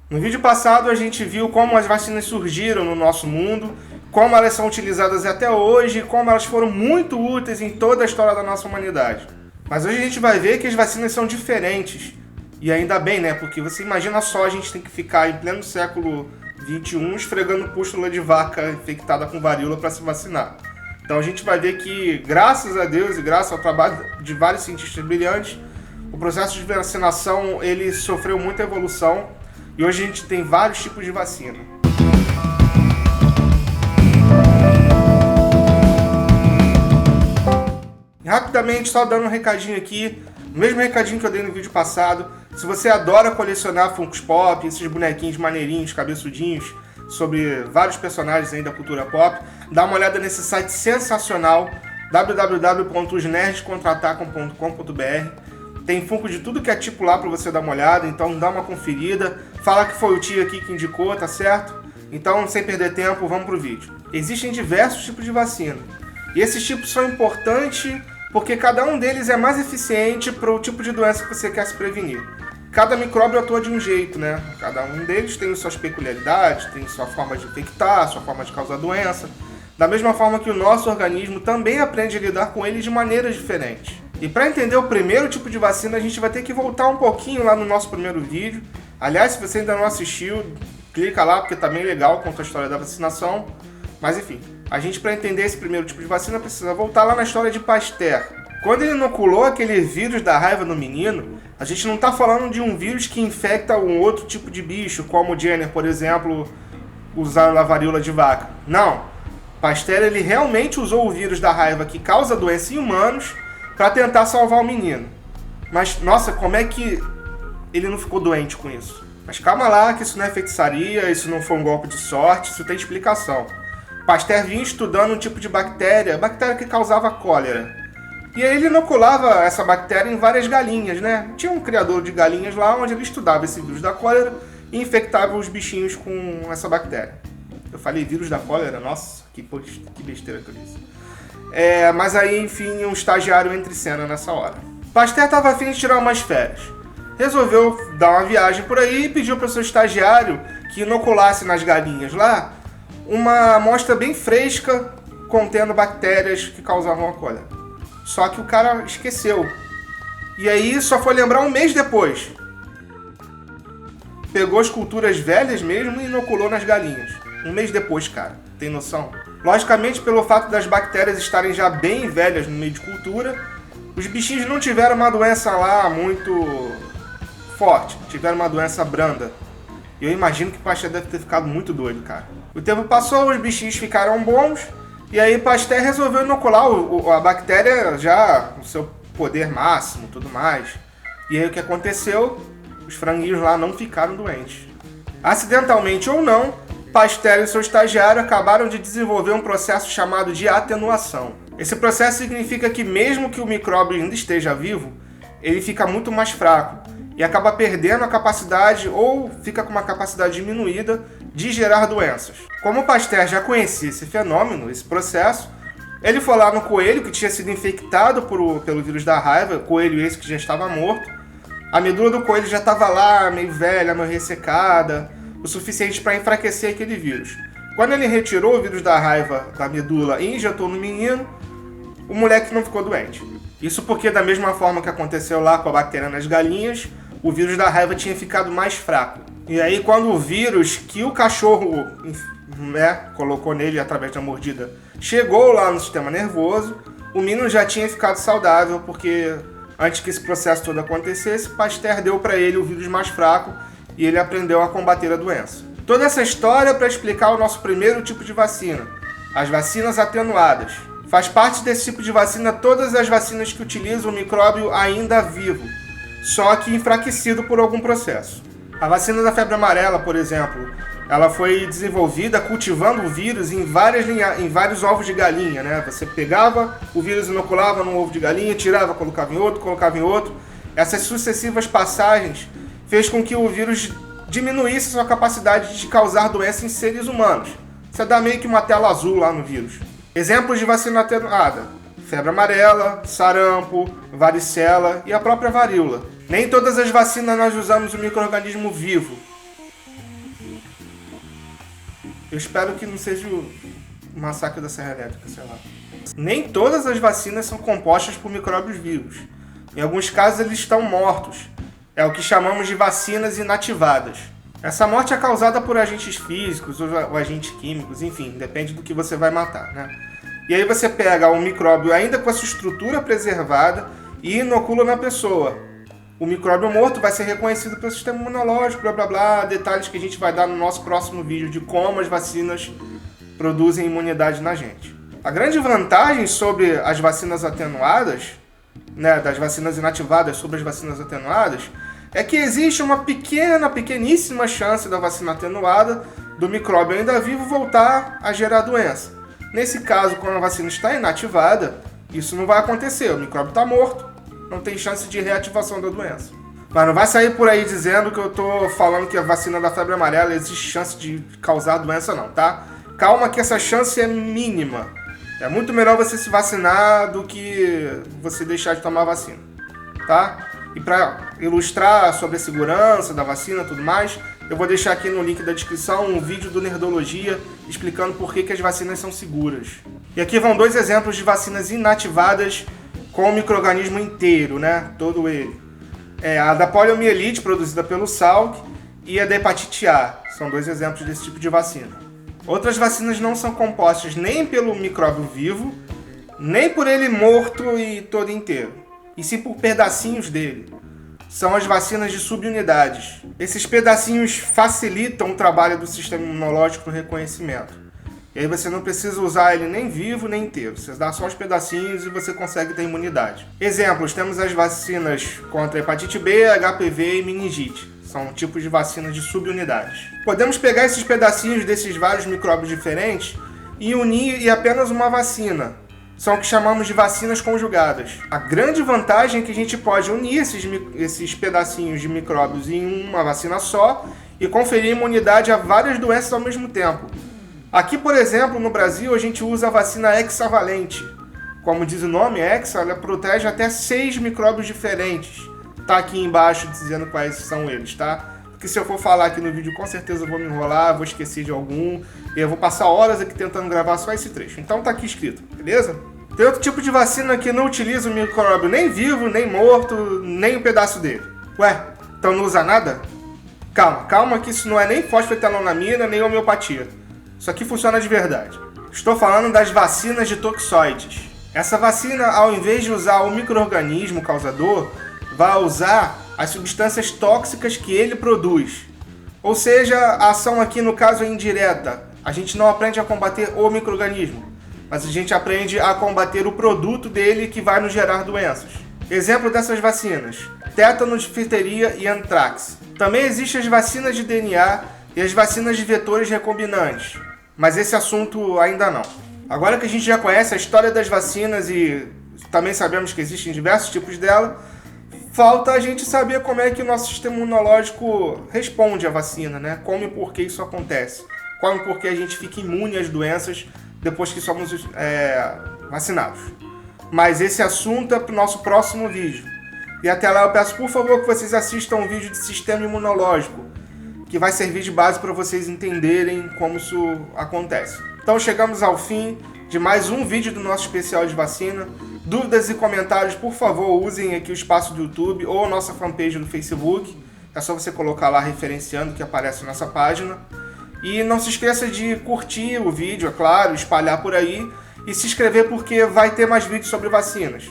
No vídeo passado a gente viu como as vacinas surgiram no nosso mundo, como elas são utilizadas até hoje e como elas foram muito úteis em toda a história da nossa humanidade. Mas hoje a gente vai ver que as vacinas são diferentes. E ainda bem, né? Porque você imagina só, a gente tem que ficar em pleno século XXI esfregando pústula de vaca infectada com varíola para se vacinar. Então a gente vai ver que, graças a Deus e graças ao trabalho de vários cientistas brilhantes, o processo de vacinação ele sofreu muita evolução e hoje a gente tem vários tipos de vacina. Rapidamente, só dando um recadinho aqui, o mesmo recadinho que eu dei no vídeo passado. Se você adora colecionar Funkos Pop, esses bonequinhos maneirinhos, cabeçudinhos, sobre vários personagens aí da cultura pop, dá uma olhada nesse site sensacional, www.osnerdscontratacam.com.br. Tem Funko de tudo que é tipo lá pra você dar uma olhada, então dá uma conferida. Fala que foi o tio aqui que indicou, tá certo? Então, sem perder tempo, vamos pro vídeo. Existem diversos tipos de vacina. E esses tipos são importantes porque cada um deles é mais eficiente para o tipo de doença que você quer se prevenir. Cada micróbio atua de um jeito, né? Cada um deles tem suas peculiaridades, tem sua forma de infectar, sua forma de causar doença. Da mesma forma que o nosso organismo também aprende a lidar com eles de maneiras diferentes. E para entender o primeiro tipo de vacina, a gente vai ter que voltar um pouquinho lá no nosso primeiro vídeo. Aliás, se você ainda não assistiu, clica lá porque tá bem legal, conta a história da vacinação. Mas enfim, a gente para entender esse primeiro tipo de vacina precisa voltar lá na história de Pasteur. Quando ele inoculou aquele vírus da raiva no menino, a gente não está falando de um vírus que infecta um outro tipo de bicho, como o Jenner, por exemplo, usando a varíola de vaca. Não, Pasteur ele realmente usou o vírus da raiva que causa doença em humanos para tentar salvar o menino. Mas, nossa, como é que ele não ficou doente com isso? Mas calma lá, que isso não é feitiçaria, isso não foi um golpe de sorte, isso tem explicação. Pasteur vinha estudando um tipo de bactéria que causava cólera. E aí ele inoculava essa bactéria em várias galinhas, né? Tinha um criador de galinhas lá onde ele estudava esse vírus da cólera e infectava os bichinhos com essa bactéria. Eu falei vírus da cólera? Nossa, que besteira que eu disse. Mas aí, enfim, um estagiário entra em cena nessa hora. Pasteur estava a fim de tirar umas férias. Resolveu dar uma viagem por aí e pediu para o seu estagiário que inoculasse nas galinhas lá uma amostra bem fresca contendo bactérias que causavam a cólera. Só que o cara esqueceu. E aí só foi lembrar um mês depois. Pegou as culturas velhas mesmo e inoculou nas galinhas. Um mês depois, cara. Tem noção? Logicamente, pelo fato das bactérias estarem já bem velhas no meio de cultura, os bichinhos não tiveram uma doença lá muito forte. Tiveram uma doença branda. E eu imagino que Pasteur deve ter ficado muito doido, cara. O tempo passou, os bichinhos ficaram bons, e aí Pasteur resolveu inocular a bactéria já no seu poder máximo, tudo mais. E aí o que aconteceu? Os franguinhos lá não ficaram doentes. Acidentalmente ou não, Pasteur e seu estagiário acabaram de desenvolver um processo chamado de atenuação. Esse processo significa que mesmo que o micróbio ainda esteja vivo, ele fica muito mais fraco e acaba perdendo a capacidade ou fica com uma capacidade diminuída de gerar doenças. Como Pasteur já conhecia esse fenômeno, esse processo, ele foi lá no coelho que tinha sido infectado pelo vírus da raiva, coelho esse que já estava morto. A medula do coelho já estava lá, meio velha, meio ressecada, o suficiente para enfraquecer aquele vírus. Quando ele retirou o vírus da raiva da medula e injetou no menino, o moleque não ficou doente. Isso porque, da mesma forma que aconteceu lá com a bactéria nas galinhas, o vírus da raiva tinha ficado mais fraco. E aí, quando o vírus que o cachorro colocou nele através da mordida chegou lá no sistema nervoso, o menino já tinha ficado saudável, porque antes que esse processo todo acontecesse, Pasteur deu para ele o vírus mais fraco e ele aprendeu a combater a doença. Toda essa história é para explicar o nosso primeiro tipo de vacina, as vacinas atenuadas. Faz parte desse tipo de vacina todas as vacinas que utilizam o micróbio ainda vivo, só que enfraquecido por algum processo. A vacina da febre amarela, por exemplo, ela foi desenvolvida cultivando o vírus em vários ovos de galinha, né? Você pegava o vírus, inoculava num ovo de galinha, tirava, colocava em outro. Essas sucessivas passagens fez com que o vírus diminuísse sua capacidade de causar doença em seres humanos. Você dá meio que uma tela azul lá no vírus. Exemplos de vacina atenuada: febre amarela, sarampo, varicela e a própria varíola. Nem todas as vacinas nós usamos o micro-organismo vivo. Eu espero que não seja o massacre da Serra Elétrica, sei lá. Nem todas as vacinas são compostas por micróbios vivos. Em alguns casos eles estão mortos. É o que chamamos de vacinas inativadas. Essa morte é causada por agentes físicos ou agentes químicos, enfim, depende do que você vai matar, né? E aí você pega o micróbio ainda com a sua estrutura preservada e inocula na pessoa. O micróbio morto vai ser reconhecido pelo sistema imunológico, blá blá blá, detalhes que a gente vai dar no nosso próximo vídeo de como as vacinas produzem imunidade na gente. A grande vantagem sobre as vacinas atenuadas, né, das vacinas inativadas sobre as vacinas atenuadas, é que existe uma pequeníssima chance da vacina atenuada, do micróbio ainda vivo, voltar a gerar doença. Nesse caso, quando a vacina está inativada, isso não vai acontecer, o micróbio está morto, não tem chance de reativação da doença. Mas não vai sair por aí dizendo que eu estou falando que a vacina da febre amarela existe chance de causar doença não, tá? Calma que essa chance é mínima. É muito melhor você se vacinar do que você deixar de tomar a vacina, tá? E para ilustrar sobre a segurança da vacina e tudo mais, eu vou deixar aqui no link da descrição um vídeo do Nerdologia explicando por que as vacinas são seguras. E aqui vão 2 exemplos de vacinas inativadas com o micro-organismo inteiro, né? Todo ele. A da poliomielite, produzida pelo Salk, e a da hepatite A. São 2 exemplos desse tipo de vacina. Outras vacinas não são compostas nem pelo micróbio vivo, nem por ele morto e todo inteiro, e sim por pedacinhos dele. São as vacinas de subunidades. Esses pedacinhos facilitam o trabalho do sistema imunológico no reconhecimento. E aí você não precisa usar ele nem vivo nem inteiro. Você dá só os pedacinhos e você consegue ter imunidade. Exemplos, temos as vacinas contra hepatite B, HPV e meningite. São tipos de vacinas de subunidades. Podemos pegar esses pedacinhos desses vários micróbios diferentes e unir em apenas uma vacina. São o que chamamos de vacinas conjugadas. A grande vantagem é que a gente pode unir esses pedacinhos de micróbios em uma vacina só e conferir imunidade a várias doenças ao mesmo tempo. Aqui, por exemplo, no Brasil, a gente usa a vacina hexavalente. Como diz o nome, hexa, ela protege até 6 micróbios diferentes. Tá aqui embaixo dizendo quais são eles, tá? Porque se eu for falar aqui no vídeo, com certeza eu vou me enrolar, vou esquecer de algum, e eu vou passar horas aqui tentando gravar só esse trecho. Então tá aqui escrito, beleza? Tem outro tipo de vacina que não utiliza o micróbio nem vivo, nem morto, nem um pedaço dele. Ué, então não usa nada? Calma que isso não é nem fosfetanonamina, nem homeopatia. Isso aqui funciona de verdade. Estou falando das vacinas de toxoides. Essa vacina, ao invés de usar o micro-organismo causador, vai usar as substâncias tóxicas que ele produz. Ou seja, a ação aqui no caso é indireta. A gente não aprende a combater o micro-organismo, mas a gente aprende a combater o produto dele que vai nos gerar doenças. Exemplo dessas vacinas: tétano, difteria e antrax. Também existem as vacinas de DNA e as vacinas de vetores recombinantes, mas esse assunto ainda não. Agora que a gente já conhece a história das vacinas e também sabemos que existem diversos tipos dela, falta a gente saber como é que o nosso sistema imunológico responde à vacina, né? Como e por que isso acontece. Como e por que a gente fica imune às doenças depois que somos vacinados. Mas esse assunto é para o nosso próximo vídeo. E até lá eu peço por favor que vocês assistam um vídeo de sistema imunológico, que vai servir de base para vocês entenderem como isso acontece. Então chegamos ao fim de mais um vídeo do nosso especial de vacina. Dúvidas e comentários, por favor, usem aqui o espaço do YouTube ou a nossa fanpage no Facebook. É só você colocar lá referenciando que aparece na nossa página. E não se esqueça de curtir o vídeo, é claro, espalhar por aí e se inscrever porque vai ter mais vídeos sobre vacinas.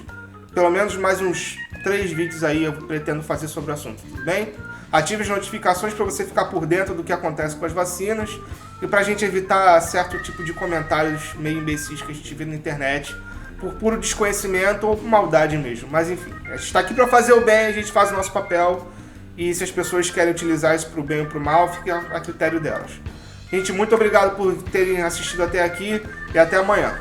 Pelo menos mais uns 3 vídeos aí eu pretendo fazer sobre o assunto, tudo bem? Ative as notificações para você ficar por dentro do que acontece com as vacinas e para a gente evitar certo tipo de comentários meio imbecis que a gente vê na internet por puro desconhecimento ou por maldade mesmo. Mas enfim, a gente está aqui para fazer o bem, a gente faz o nosso papel e se as pessoas querem utilizar isso para o bem ou para o mal, fica a critério delas. Gente, muito obrigado por terem assistido até aqui e até amanhã.